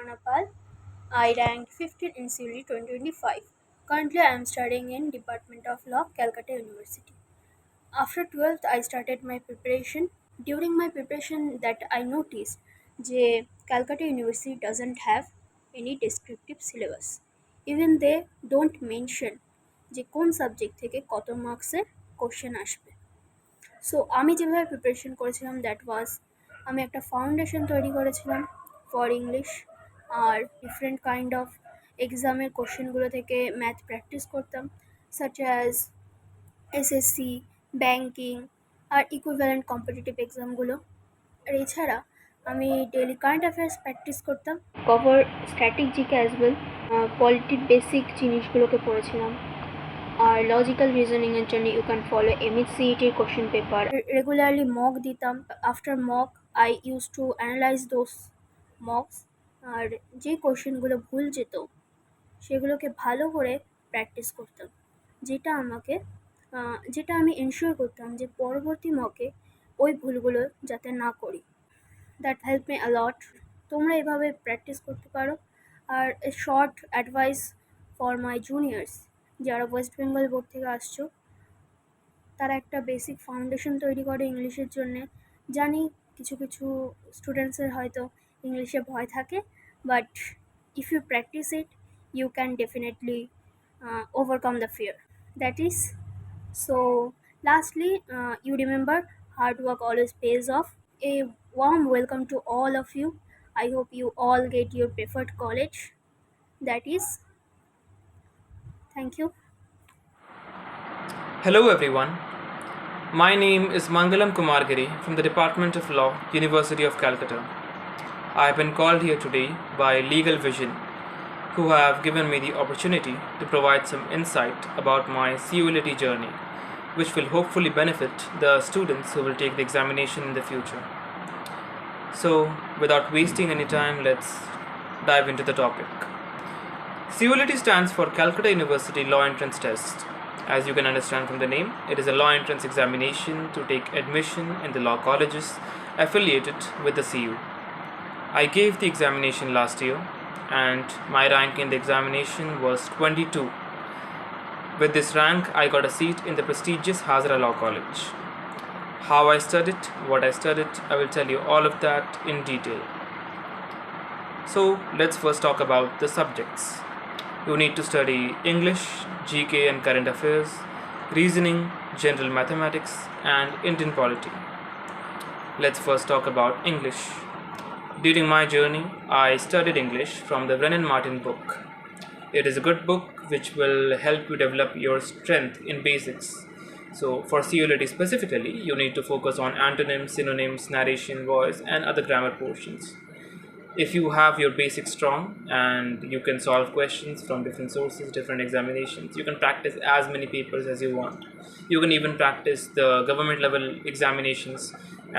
Aparna Pal. I ranked 15th in CULI 2025. Currently, I am studying in Department of Law, Calcutta University. After 12th, I started my preparation. During my preparation, that I noticed that Calcutta University doesn't have any descriptive syllabus. Even they don't mention যে কোন subject থেকে কত মার্কসের question আসবে। So আমি যেভাবে preparation করেছিলাম that was আমি একটা ফাউন্ডেশন তৈরি করেছিলাম ফর ইংলিশ আর ডিফারেন্ট কাইন্ড অফ এক্সামের কোশ্চেনগুলো থেকে ম্যাথ প্র্যাকটিস করতাম সাচ অ্যাজ এসএসসি, ব্যাংকিং আর ইকুইভ্যালেন্ট কম্পিটিটিভ এক্সামগুলো। আর এছাড়া আমি ডেইলি কারেন্ট অ্যাফেয়ার্স প্র্যাকটিস করতাম, cover static GK as well, পলিটির বেসিক জিনিসগুলোকে পড়েছিলাম। আর লজিক্যাল রিজনিংয়ের জন্য ইউ ক্যান ফলো এমএসসিইটির কোশ্চেন পেপার। রেগুলারলি মক দিতাম। After mock I use to analyse those mocks. আর যে কোশ্চেনগুলো ভুল যেত সেগুলোকে ভালো করে প্র্যাকটিস করতাম, যেটা আমাকে যেটা আমি এনশিওর করতাম যে পরবর্তী মকে ওই ভুলগুলো যাতে না করি। That help me a lot. তোমরা এভাবে প্র্যাকটিস করতে পারো। আর short advice for my juniors যারা ওয়েস্ট বেঙ্গল বোর্ড থেকে আসছো, তারা একটা বেসিক ফাউন্ডেশন তৈরি করে ইংলিশের জন্যে। জানি কিছু কিছু স্টুডেন্টসের হয়তো ইংলিশে ভয় থাকে, but if you practice it you can definitely overcome the fear. That is, so lastly, you remember hard work always pays off. A warm welcome to all of you. I hope you all get your preferred college. That is, thank you. Hello everyone. My name is Mangalam Kumargiri from the Department of Law, University of Calcutta. I have been called here today by Legal Vision, who have given me the opportunity to provide some insight about my CULT journey, which will hopefully benefit the students who will take the examination in the future. So, without wasting any time, let's dive into the topic. CULT stands for Calcutta University Law Entrance Test. As you can understand from the name, it is a law entrance examination to take admission in the law colleges affiliated with the CU. I gave the examination last year and my rank in the examination was 22. With this rank, I got a seat in the prestigious Hazara Law College. How I studied, what I studied, I will tell you all of that in detail. So let's first talk about the subjects. You need to study English, GK and current affairs, reasoning, general mathematics, and Indian polity. Let's first talk about English. During my journey, I studied English from the Brennan Martin book. It is a good book which will help you develop your strength in basics. So for CULT specifically, you need to focus on antonyms, synonyms, narration, voice, and other grammar portions. If you have your basics strong and you can solve questions from different sources, different examinations, you can practice as many papers as you want. You can even practice the government level examinations,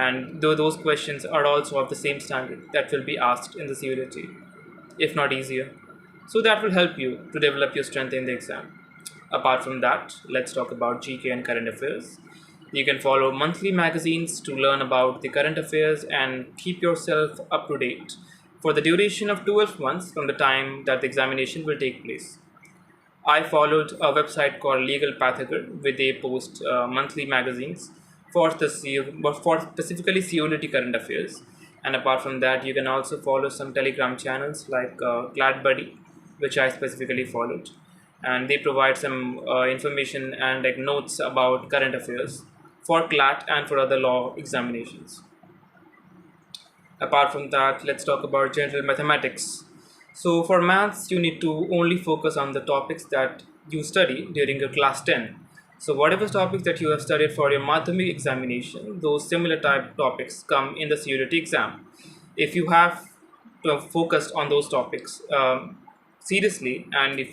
and though those questions are also of the same standard that will be asked in the CULT, if not easier. So that will help you to develop your strength in the exam. Apart from that, let's talk about GK and current affairs. You can follow monthly magazines to learn about the current affairs and keep yourself up to date for the duration of 12 months from the time that the examination will take place. I followed a website called Legal Pathagar, where they post monthly magazines for for specifically CULT current affairs. And apart from that, you can also follow some Telegram channels like GladBuddy, which I specifically followed, and they provide some information and like notes about current affairs for CLAT and for other law examinations. Apart from that, let's talk about general mathematics. So for maths, you need to only focus on the topics that you study during your class 10. So whatever topics that you have studied for your Madhyamik examination, those similar type topics come in the CULT exam. If you have focused on those topics seriously, and if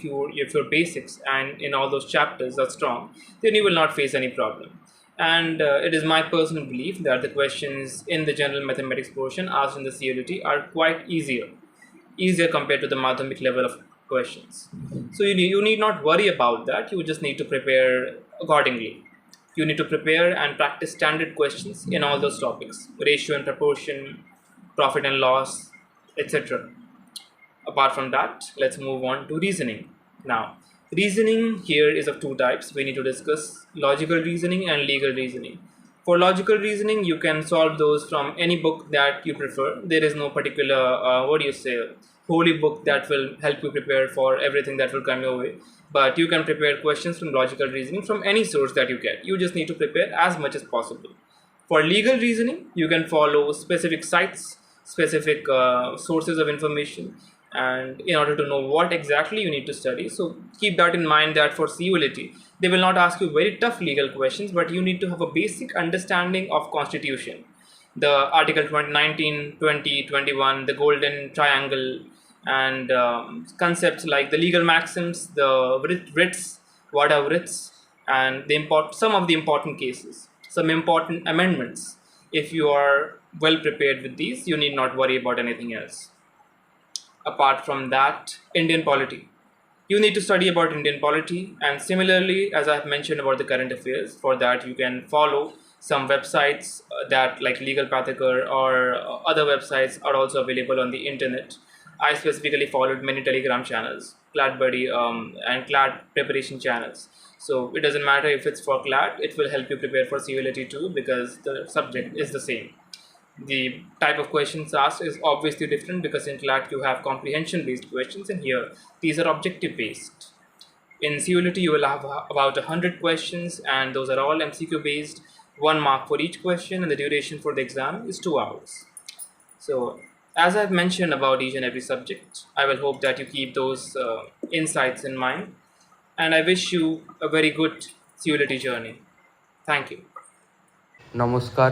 your basics and in all those chapters are strong, then you will not face any problem. And it is my personal belief that the questions in the general mathematics portion asked in the CULT are quite easier compared to the Madhyamik level of questions. So you need not worry about that. You just need to prepare accordingly. You need to prepare and practice standard questions in all those topics: ratio and proportion, profit and loss, etc. Apart from that, let's move on to reasoning. Now, reasoning here is of two types. We need to discuss logical reasoning and legal reasoning. For logical reasoning, you can solve those from any book that you prefer. There is no particular, holy book that will help you prepare for everything that will come your way. But you can prepare questions from logical reasoning from any source that you get. You just need to prepare as much as possible. For legal reasoning, you can follow specific sites, specific sources of information, and in order to know what exactly you need to study. So keep that in mind that for CULT, they will not ask you very tough legal questions, but you need to have a basic understanding of constitution. The Article 20, 19, 20, 21, the golden triangle, and concepts like the legal maxims, the writs, what are writs, and some of the important cases, some important amendments. If you are well prepared with these, you need not worry about anything else. Apart from that, Indian polity. You need to study about Indian polity, and similarly, as I have mentioned about the current affairs, for that you can follow some websites that like Legal Pathakar or other websites are also available on the internet. I specifically followed many Telegram channels, CLAD Buddy, and CLAD preparation channels. So it doesn't matter if it's for CLAD, it will help you prepare for CULT too because the subject is the same. The type of questions asked is obviously different because in CLAT you have comprehension based questions, and here these are objective based. In CULT you will have about 100 questions, and those are all MCQ based, 1 mark for each question, and the duration for the exam is 2 hours. So as I've mentioned about each and every subject, I will hope that you keep those insights in mind, and I wish you a very good CULT journey. Thank you. নমস্কার,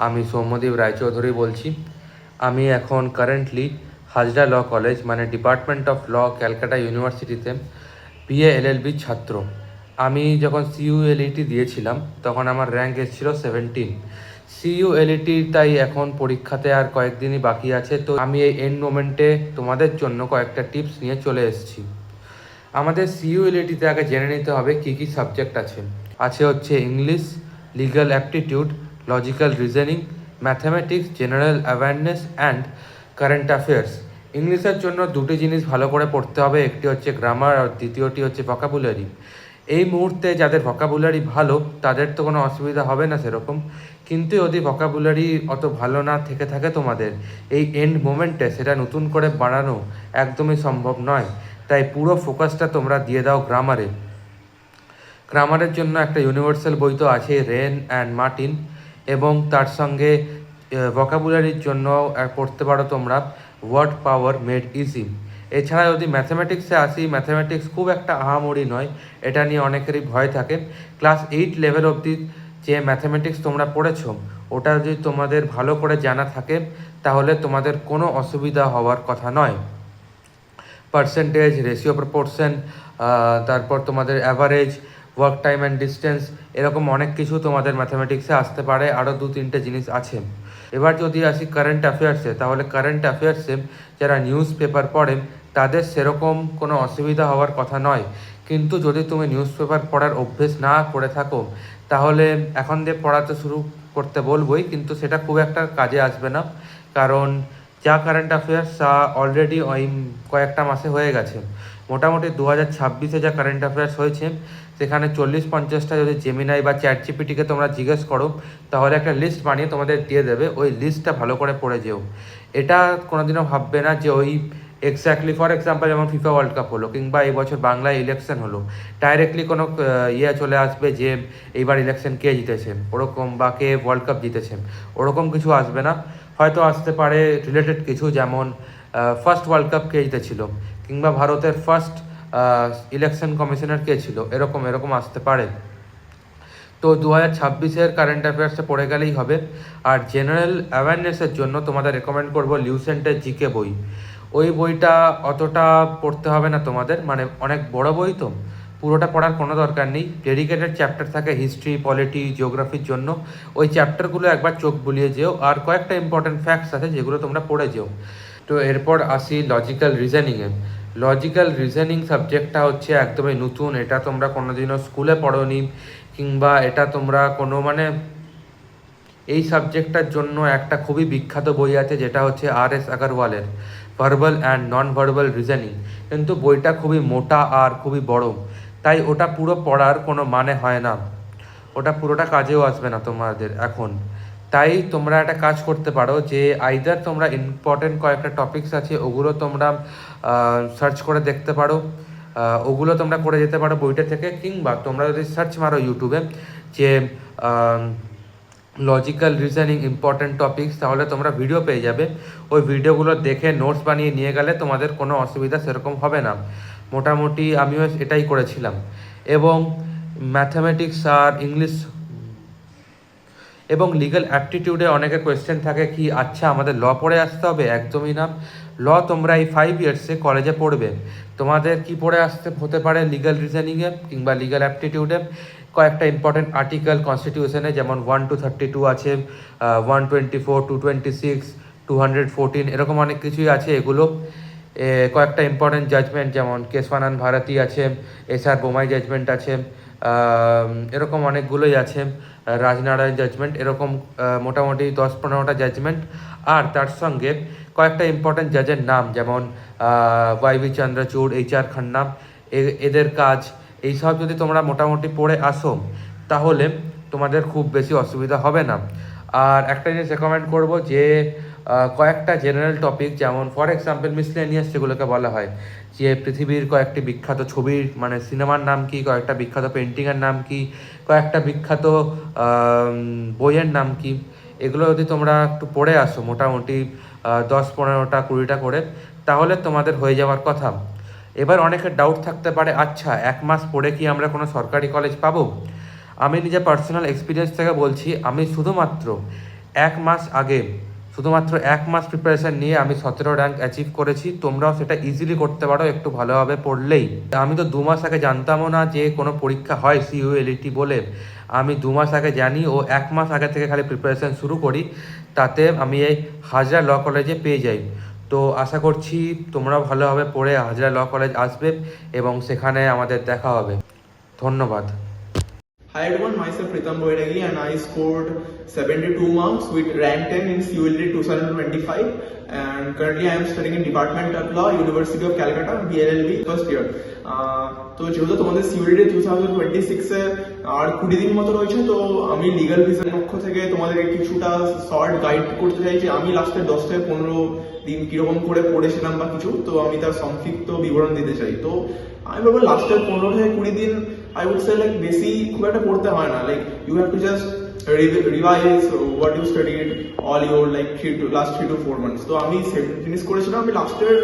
আমি সৌম্যদীপ রায়চৌধুরী বলছি। আমি এখন currently Hazra law college মানে department of law Calcutta ইউনিভার্সিটিতে BA LLB ছাত্র। আমি যখন CULT দিয়েছিলাম তখন আমার র্যাঙ্ক এসেছিল 17। CULT তাই এখন পরীক্ষাতে আর কয়েকদিনই বাকি আছে, তো আমি এই এন্ড মোমেন্টে তোমাদের জন্য কয়েকটা টিপস নিয়ে চলে এসেছি। আমাদের CULTতে আগে জেনে নিতে হবে কী কী সাবজেক্ট আছে। হচ্ছে English, legal aptitude, logical reasoning, mathematics, general awareness and current affairs. ইংলিশের জন্য দুটি জিনিস ভালো করে পড়তে হবে, একটি হচ্ছে গ্রামার আর দ্বিতীয়টি হচ্ছে ভোকাবুলারি। এই মুহূর্তে যাদের ভোকাবুলারি ভালো তাদের তো কোনো অসুবিধা হবে না সেরকম, কিন্তু যদি ভোকাবুলারি অত ভালো না থেকে থাকে তোমাদের, এই এন্ড মোমেন্টে সেটা নতুন করে বাড়ানো একদমই সম্ভব নয়। তাই পুরো ফোকাসটা তোমরা দিয়ে দাও গ্রামারে। গ্রামারের জন্য একটা ইউনিভার্সাল বই তো আছে, রেন অ্যান্ড মার্টিন, এবং তার সঙ্গে ভোকাবুলারির জন্য পড়তে পারো তোমরা ওয়ার্ড পাওয়ার মেড ইজি। এছাড়া যদি ম্যাথামেটিক্সে আসি, ম্যাথামেটিক্স খুব একটা আহামরি নয়, এটা নিয়ে অনেকেরই ভয় থাকে। ক্লাস 8 লেভেল অবধি যে ম্যাথামেটিক্স তোমরা পড়েছো ওটা যদি তোমাদের ভালো করে জানা থাকে তাহলে তোমাদের কোনো অসুবিধা হওয়ার কথা নয়। পার্সেন্টেজ, রেশিও প্রপোর্শন, তারপর তোমাদের average, work time and distance, এরকম অনেক কিছু তোমাদের ম্যাথামেটিক্সে আসতে পারে। আরও 2-3টে জিনিস আছে। এবার যদি আসি কারেন্ট অ্যাফেয়ার্সে, তাহলে কারেন্ট অ্যাফেয়ার্সে যারা নিউজ পেপার পড়ে তাদের সেরকম কোনো অসুবিধা হওয়ার কথা নয়, কিন্তু যদি তুমি নিউজ পেপার পড়ার অভ্যেস না করে থাকো তাহলে এখন দিয়ে পড়াতে শুরু করতে বলবোই, কিন্তু সেটা খুব একটা কাজে আসবে না, কারণ যা কারেন্ট অ্যাফেয়ার্স তা অলরেডি ওই কয়েকটা মাসে হয়ে গেছে। মোটামুটি 2026-এ যা কারেন্ট অ্যাফেয়ার্স হয়েছে সেখানে 40-50টা যদি জেমিনাই বা চ্যাট জিপিটিকে তোমরা জিজ্ঞেস করো তাহলে একটা লিস্ট বানিয়ে তোমাদের দিয়ে দেবে, ওই লিস্টটা ভালো করে পড়ে যেও। এটা কোনোদিনও ভাববে না যে ওই এক্স্যাক্টলি, ফর এক্সাম্পল যেমন ফিফা ওয়ার্ল্ড কাপ হলো কিংবা এই বছর বাংলায় ইলেকশন হলো, ডাইরেক্টলি কোনো চলে আসবে যে এইবার ইলেকশন কে জিতেছে ওরকম, বা কে ওয়ার্ল্ড কাপ জিতেছে, ওরকম কিছু আসবে না। হয়তো আসতে পারে রিলেটেড কিছু, যেমন ফার্স্ট ওয়ার্ল্ড কাপ কে জিতেছিল, কিংবা ভারতের ফার্স্ট ইলেকশন কমিশনার কে ছিল, এরকম আসতে পারে। তো 2026-এর কারেন্ট অ্যাফেয়ার্সে পড়ে গেলেই হবে। আর জেনারেল অ্যাওয়ারনেসের জন্য তোমাদের রেকমেন্ড করবো লিউসেন্টের জিকে বই। ওই বইটা অতটা পড়তে হবে না তোমাদের, মানে অনেক বড় বই তো পুরোটা পড়ার কোনো দরকার নেই। ডেডিকেটেড চ্যাপ্টার থাকে হিস্ট্রি, পলিটি, জিওগ্রাফির জন্য, ওই চ্যাপ্টারগুলো একবার চোখ বুলিয়ে যেও, আর কয়েকটা ইম্পর্টেন্ট ফ্যাক্টস আছে যেগুলো তোমরা পড়ে যেও। তো এরপর আসি লজিক্যাল রিজনিংয়ে। লজিক্যাল রিজনিং সাবজেক্টটা হচ্ছে একদমই নতুন, এটা তোমরা কোনোদিনও স্কুলে পড়োনি, কিংবা এটা তোমরা কোনো এই সাবজেক্টটার জন্য একটা খুবই বিখ্যাত বই আছে, যেটা হচ্ছে আর.এস. আগরওয়ালের verbal and non verbal reasoning. কিন্তু বইটা খুবই মোটা আর খুবই বড়, তাই ওটা পুরো পড়ার কোনো মানে হয় না, ওটা পুরোটা কাজেও আসবে না তোমাদের এখন। তাই তোমরা একটা কাজ করতে পারো যে আইদার তোমরা ইম্পর্টেন্ট কয়েকটা টপিকস আছে ওগুলো তোমরা সার্চ করে দেখতে পারো, ওগুলো তোমরা করে যেতে পারো বইটা থেকে, কিংবা তোমরা যদি সার্চ মারো ইউটিউবে যে লজিক্যাল রিজনিং ইম্পর্টেন্ট টপিকস, তাহলে তোমরা ভিডিও পেয়ে যাবে। ওই ভিডিওগুলো দেখে নোটস বানিয়ে নিয়ে গেলে তোমাদের কোনো অসুবিধা সেরকম হবে না। মোটামুটি আমিও এটাই করেছিলাম। এবং ম্যাথামেটিক্স আর ইংলিশ এবং লিগ্যাল অ্যাপটিটিউডে অনেকের কোয়েশ্চেন থাকে কি আচ্ছা আমাদের ল পড়ে আসতে হবে? একদমই না। ল তোমরা এই 5 ইয়ার্সে কলেজে পড়বে। তোমাদের কি পড়ে আসতে হতে পারে লিগ্যাল রিজনিংয়ে কিংবা লিগ্যাল অ্যাপটিটিউডে কয়েকটা ইম্পর্টেন্ট আর্টিকেল কনস্টিটিউশনে, যেমন 1 to 32 আছে, 124, 226, 214, এরকম অনেক কিছুই আছে। এগুলো কয়েকটা ইম্পর্টেন্ট জাজমেন্ট যেমন কেশবানন্দ ভারতী আছে, এস.আর. বোমাই জাজমেন্ট আছে, এরকম অনেকগুলোই আছে, রাজনারায়ণ জাজমেন্ট, এরকম মোটামুটি 10-15টা জাজমেন্ট। আর তার সঙ্গে কয়েকটা ইম্পর্টেন্ট জাজের নাম, যেমন ওয়াই.ভি. চন্দ্রচূড়, এইচ.আর. খান্না, এদের কাজ, এইসব যদি তোমরা মোটামুটি পড়ে আসো তাহলে তোমাদের খুব বেশি অসুবিধা হবে না। আর একটা জিনিস রেকমেন্ড করবো যে কয়েকটা জেনারেল টপিক, যেমন ফর এক্সাম্পল মিসলেনিয়াস যেগুলোকে বলা হয়, যে পৃথিবীর কয়েকটি বিখ্যাত ছবির মানে সিনেমার নাম কি, কয়েকটা বিখ্যাত পেন্টিংয়ের নাম কি, কয়েকটা বিখ্যাত বইয়ের নাম কি, এগুলো যদি তোমরা একটু পড়ে আসো মোটামুটি 10-15টা 20টা করে, তাহলে তোমাদের হয়ে যাওয়ার কথা। এবার অনেকের ডাউট থাকতে পারে, আচ্ছা 1 মাস পড়ে কি আমরা কোনো সরকারি কলেজ পাবো? আমি নিজে পার্সোনাল এক্সপিরিয়েন্স থেকে বলছি, আমি শুধুমাত্র 1 মাস প্রিপারেশান নিয়ে আমি 17 র্যাঙ্ক অ্যাচিভ করেছি। তোমরাও সেটা ইজিলি করতে পারো একটু ভালোভাবে পড়লেই। আমি তো 2 মাস আগে জানতামও না যে কোনো পরীক্ষা হয় সিইউএলইটি বলে। আমি 2 মাস আগে জানি ও 1 মাস আগে থেকে খালি প্রিপারেশান শুরু করি, তাতে আমি এই হাজরা ল কলেজে পেয়ে যাই। তো আশা করছি তোমরাও ভালোভাবে পড়ে হাজরা ল কলেজ আসবে এবং সেখানে আমাদের দেখা হবে। ধন্যবাদ। Hi everyone, myself Pritam Boiragi and I scored 72 marks with rank 10 in CULT 2025 and currently I am studying in Department of Law, University of Calcutta, BLLB first year. তো যেহেতু তোমাদের CULT 2026 আর 20 দিন মতো রয়েছে, তো আমি লিগ্যাল ভিসার পক্ষ থেকে তোমাদের কিছুটা শর্ট গাইড করতে চাই যে আমি লাস্টের 10 থেকে 15 দিন কিরকম করে পড়েছিলাম বা কিছু, তো আমি তার সংক্ষিপ্ত বিবরণ দিতে চাই। তো আমি বলবো লাস্টের 15 থেকে 20 দিন I would say like বেশি খুব একটা পড়তে হয় না, like you have to just revise what you studied all your like last 3 to 4 months. তো আমি ফিনিশ করেছিলাম, আমি লাস্টের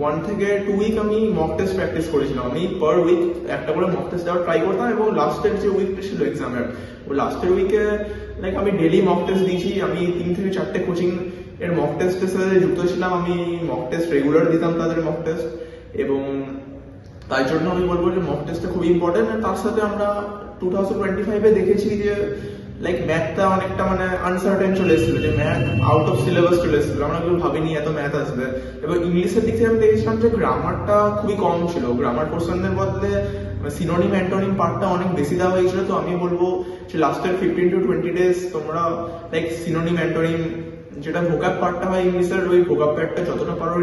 1 থেকে 2 উইক আমি মক টেস্ট প্র্যাকটিস করেছিলাম। আমি পার উইক একটা করে মক টেস্ট দেওয়ার ট্রাই করতাম এবং লাস্টের যে উইকটা ছিল এক্সামের, ও লাস্টের উইকে লাইক আমি ডেলি মক টেস্ট দিয়েছি। আমি 3 থেকে 4টে কোচিং এর মক টেস্টের সাথে যুক্ত ছিলাম। আমি মক টেস্ট রেগুলার দিতাম তাদের মক টেস্ট, এবং তাই জন্য আমি বলবো যে মক টেস্টটা খুবই ইম্পর্টেন্ট। আর তার সাথে আমরা 2025-এ দেখেছি যে লাইক ম্যাথটা অনেকটা মানে আনসার্টেন চলে এসেছিল, যে ম্যাথ আউট অফ সিলেবাস চলে এসেছিল, আমরা কেউ ভাবিনি এত ম্যাথ আসবে। এবং ইংলিশের দিক থেকে আমি দেখেছিলাম যে গ্রামারটা খুবই কম ছিল, গ্রামার পোর্শনের বদলে সিনোনিম অ্যান্টোনিম পার্টটা অনেক বেশি দেওয়া হয়েছিল। তো আমি বলবো যে লাস্টের 15 to 20 ডেজ তোমরা লাইক সিনোনিম অ্যান্টোনিম যেটা ভোকাব পার্টটা হয় ইংলিশের, ওই ভোকাব পার্টটা যতটা পারো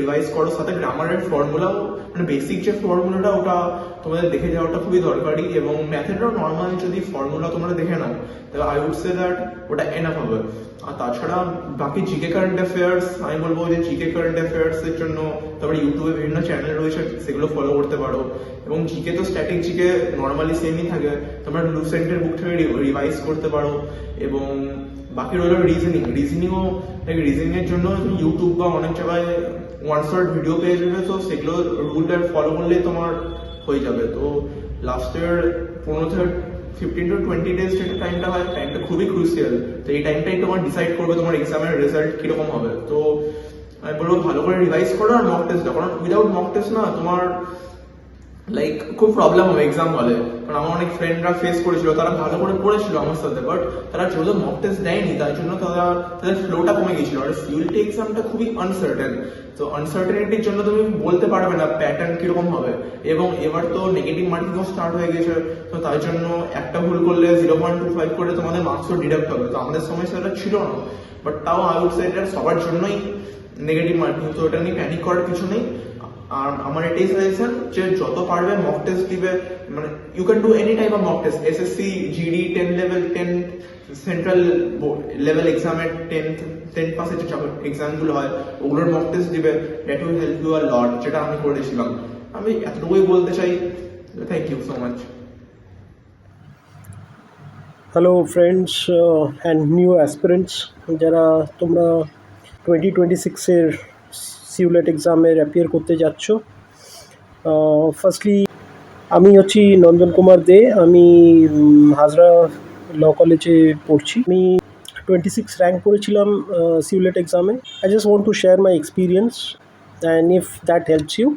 রিভাইজ করো, সাথে গ্রামারের ফর্মুলাও মানে বেসিক যে ফর্মুলাটা ওটা তোমাদের দেখে যাওয়াটা খুবই দরকারি। এবং ম্যাথেরও নর্মাল যদি ফর্মুলা তোমরা দেখে নাও তাহলে আই উড সে দ্যাট ওটা এনাফ হবে। আর তাছাড়া বাকি জিকে কারেন্ট অ্যাফেয়ার্স, আমি বলবো যে জিকে কারেন্ট অ্যাফেয়ার্স এর জন্য তারপরে ইউটিউবে বিভিন্ন চ্যানেল রয়েছে, সেগুলো ফলো করতে পারো। এবং জিকে তো স্ট্যাটিক জিকে নর্মালি সেমই থাকে, তোমরা লুসেন্টের বুক থেকে রিভাইজ করতে পারো। এবং বাকি রইল রিজনিংও রিজনিংয়ের জন্য তুমি ইউটিউব বা অনেক জায়গায় ওয়ান শর্ট ভিডিও পেয়ে যাবে, তো সেগুলো রুলটা ফলো করলেই তোমার হয়ে যাবে। তো লাস্টের 15 থেকে 15 to 20 ডেজ যেটা টাইমটা হয়, টাইমটা খুবই ক্রুশিয়াল। তো এই টাইমটাই তোমার ডিসাইড করবে তোমার এক্সামের রেজাল্ট কিরকম হবে। তো আমি বলবো ভালো করে রিভাইজ করো আর মক টেস্ট দাও, কারণ উইদাউট মক টেস্ট না তোমার লাইক খুব প্রবলেম হবে এক্সাম হলে, কারণ আমার অনেক ফ্রেন্ডরা ফেস করেছিল, তারা ভালো করে পড়েছিল আমার সাথে, বাট তারা যেহেতু মক টেস্ট দেয়নি তাই জন্য তাদের ফ্লোটা কমে গেছিল। আর সিউএলটি এক্সামটা খুবই আনসার্টেন, তো আনসার্টেনিটির জন্য তুমি বলতে পারবে না প্যাটার্ন কিরকম হবে। এবং এবার তো নেগেটিভ মার্কিংও স্টার্ট হয়ে গেছে, তো তাই জন্য একটা ভুল করলে 0.25 করে তোমাদের মার্কসও ডিডাক্ট হবে। তো আমাদের সময় সেটা ছিল না, বাট তাও আই উড সে এটা সবার জন্যই নেগেটিভ মার্কিং, তো এটা নিয়ে প্যানিক করার কিছু নেই। আর আমার এটাই সাজেশন যে যত পারবে মক টেস্ট দিবে, মানে you can do any type of mock test, SSC, GD, 10 level, 10 central level এক্সামের 10 পাসের যে এক্সাম গুলো হয় ওগুলোর মক টেস্ট দিবে, that will help you a lot, যেটা আমি করেছিলাম। আমি এতটুকুই বলতে চাই, thank you so much. Hello friends and new aspirants, যারা তোমরা 2026-এর সিউলেট এক্সামের অ্যাপিয়ার করতে যাচ্ছ। ফার্স্টলি আমি হচ্ছি নন্দন কুমার দে, আমি হাজরা ল কলেজে পড়ছি। আমি 26 র্যাঙ্ক করেছিলাম সিউলেট এক্সামে। I just want to share my experience and if that helps you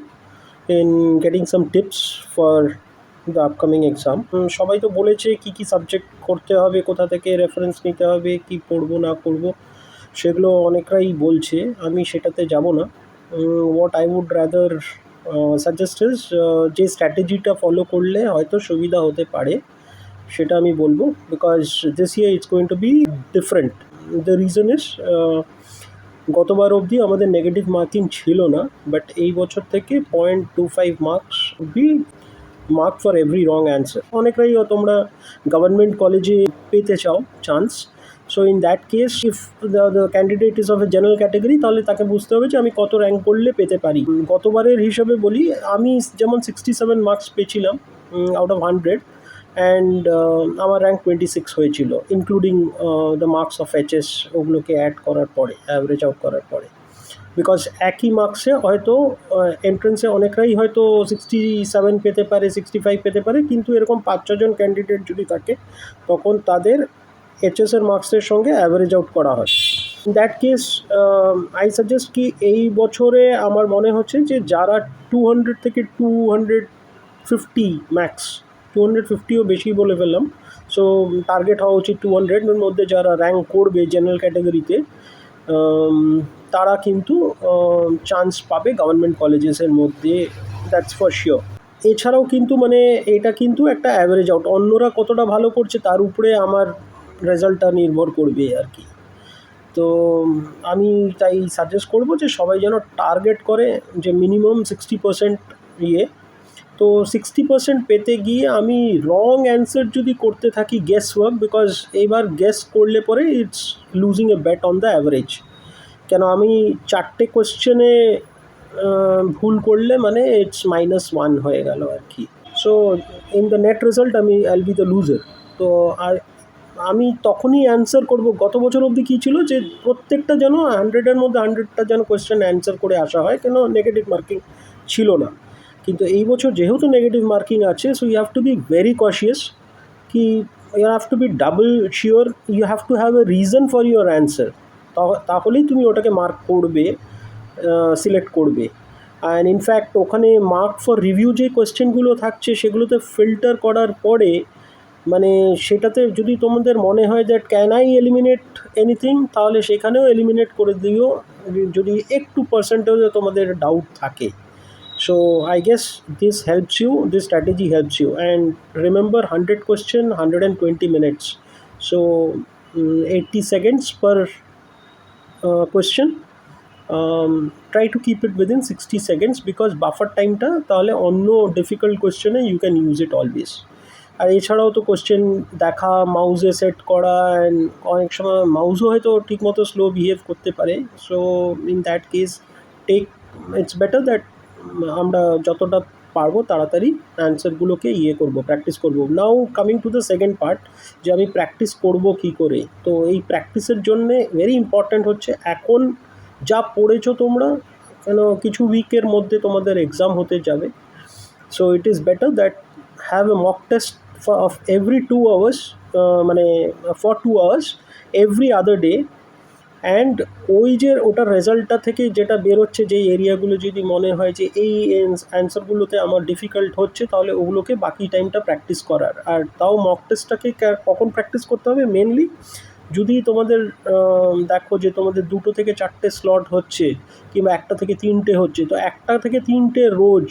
in getting some tips for the upcoming exam. সবাই তো বলেছে কি কি সাবজেক্ট করতে হবে, কোথা থেকে রেফারেন্স নিতে হবে, কি পড়বো না করবো, সেগুলো অনেকরাই বলছে, আমি সেটাতে যাব না। What I would rather suggest is যে স্ট্র্যাটেজিটা ফলো করলে হয়তো সুবিধা হতে পারে সেটা আমি বলবো, because this year it's going to B different. The reason is গতবার অবধি আমাদের নেগেটিভ মার্কিং ছিল না, বাট এই বছর থেকে 0.25 marks be mark for every wrong answer. অনেকরাই তোমরা গভর্নমেন্ট কলেজে পেতে চাও chance, so in that case if the candidate is of a general category, তাহলে তাকে বুঝতে হবে যে আমি কত র্যাঙ্ক করলে পেতে পারি। গতবারের হিসাবে বলি, আমি যেমন 67 মার্কস পেয়েছিলাম আউট অফ 100, অ্যান্ড আমার র্যাঙ্ক 26 হয়েছিল, including the marks of HS, ওগুলোকে অ্যাড করার পরে, অ্যাভারেজ আউট করার পরে। বিকজ একই মার্কসে হয়তো এন্ট্রেন্সে অনেকরাই হয়তো 67 পেতে পারে, 65 পেতে পারে, কিন্তু এরকম 5-6 জন ক্যান্ডিডেট যদি থাকে তখন তাদের এইচএসের মার্কসের সঙ্গে অ্যাভারেজ আউট করা হয়। In that case I suggest কি এই বছরে আমার মনে হচ্ছে যে যারা 200 থেকে 250 ম্যাক্স, 250ও বেশি বলে ফেললাম, সো টার্গেট হওয়া উচিত 200-এর মধ্যে যারা র্যাঙ্ক করবে জেনারেল ক্যাটাগরিতে, তারা কিন্তু চান্স পাবে গভর্নমেন্ট কলেজেসের মধ্যে, দ্যাটস ফর শিওর। এছাড়াও কিন্তু মানে এটা কিন্তু একটা অ্যাভারেজ আউট, অন্যরা কতটা ভালো করছে তার উপরে আমার রেজাল্টটা নির্ভর করবে আর কি। তো আমি তাই সাজেস্ট করবো যে সবাই যেন টার্গেট করে যে মিনিমাম 60% ইয়ে। তো 60% পেতে গিয়ে আমি রং অ্যান্সার যদি করতে থাকি গেস ওয়ার্ক, বিকজ এবার গেস করলে পরে it's losing a bet on the average. কেন আমি 4টে কোয়েশ্চেনে ভুল করলে মানে ইটস -1 হয়ে গেল আর কি। So in the net result আমি আইল বি দ্য লুজার। তো আর আমি তখনই অ্যান্সার করব। গত বছর অবধি কী ছিল যে প্রত্যেকটা যেন 100-এর মধ্যে 100টা যেন কোয়েশ্চেন অ্যান্সার করে আসা হয়, কেন নেগেটিভ মার্কিং ছিল না। কিন্তু এই বছর যেহেতু নেগেটিভ মার্কিং আছে, so you have to be very cautious, কি you have to be double sure, you have to have a reason for your answer, তাহলেই তুমি ওটাকে মার্ক করবে, সিলেক্ট করবে। অ্যান্ড ইনফ্যাক্ট ওখানে মার্ক ফর রিভিউ যে কোয়েশ্চেনগুলো থাকছে সেগুলোতে ফিল্টার করার পরে মানে সেটাতে যদি তোমাদের মনে হয় that can I eliminate anything, তাহলে সেখানেও এলিমিনেট করে দিও যদি একটু পার্সেন্টেজে তোমাদের ডাউট থাকে। So I guess this helps you, this strategy helps you, and remember 100 question, 120 minutes, so 80 seconds per question. Try to keep it within 60 seconds because buffer time ta তাহলে অন্য difficult question A you can use it always. আর এছাড়াও তো question দেখা, মাউসে set করা, and অনেক সময় মাউসও হয়তো ঠিকমতো স্লো বিহেভ করতে পারে। So in that case it's better that আমরা যতটা পারবো তাড়াতাড়ি অ্যান্সারগুলোকে করবো, প্র্যাকটিস করবো। নাও coming to the second part, যে আমি প্র্যাকটিস করবো কী করে। তো এই প্র্যাকটিসের জন্যে ভেরি ইম্পর্ট্যান্ট হচ্ছে এখন যা পড়েছো তোমরা, কেন কিছু উইকের মধ্যে তোমাদের এক্সাম হতে যাবে। So it is better that have a mock test of every 2 hours, মানে for 2 hours every other day, and ওই যে ওটার রেজাল্টটা থেকে যেটা বেরোচ্ছে, যেই এরিয়াগুলো যদি মনে হয় যে এই অ্যান্সারগুলোতে আমার ডিফিকাল্ট হচ্ছে, তাহলে ওগুলোকে বাকি টাইমটা প্র্যাকটিস করার। আর তাও মক টেস্টটাকে কখন প্র্যাকটিস করতে হবে মেনলি, যদি তোমাদের দেখো যে তোমাদের 2 থেকে 4টে স্লট হচ্ছে কিংবা 1 থেকে 3টে হচ্ছে, তো 1 থেকে 3টে রোজ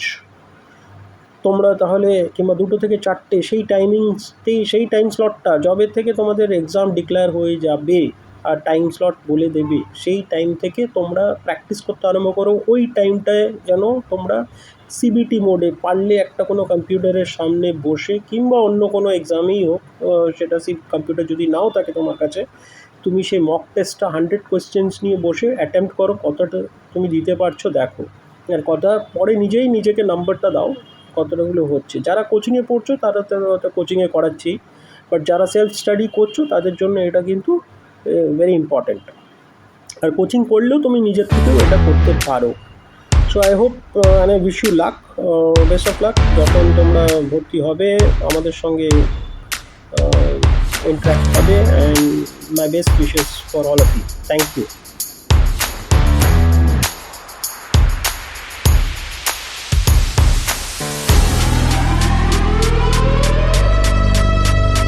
তোমরা তাহলে, কিংবা 2 থেকে 4টে সেই টাইমিংসতেই, সেই টাইম স্লটটা যবে থেকে তোমাদের এক্সাম ডিক্লেয়ার হয়ে যাবে আর টাইম স্লট বলে দেবে, সেই টাইম থেকে তোমরা প্র্যাকটিস করতে আরম্ভ করো। ওই টাইমটায় যেন তোমরা সিবিটি মোডে পারলে একটা কোনো কম্পিউটারের সামনে বসে, কিংবা অন্য কোনো এক্সামেই হোক, সেটা কম্পিউটার যদি নাও থাকে তোমার কাছে, তুমি সেই মক টেস্টটা 100 কোয়েশ্চেন্স নিয়ে বসে অ্যাটেম্প্ট করো, কতটা তুমি দিতে পারছো দেখো। আর কথা পরে নিজেই নিজেকে নাম্বারটা দাও কতটাগুলো হচ্ছে। যারা কোচিংয়ে পড়ছো তারা তো কোচিংয়ে করাচ্ছি, বাট যারা সেলফ স্টাডি করছো তাদের জন্য এটা কিন্তু ভেরি ইম্পর্ট্যান্ট। আর কোচিং করলেও তুমি নিজের থেকেও এটা করতে পারো। So I hope and I wish you luck, best of luck. যখন তোমরা ভর্তি হবে আমাদের সঙ্গে interact হবে, and my best wishes for all of you. Thank you.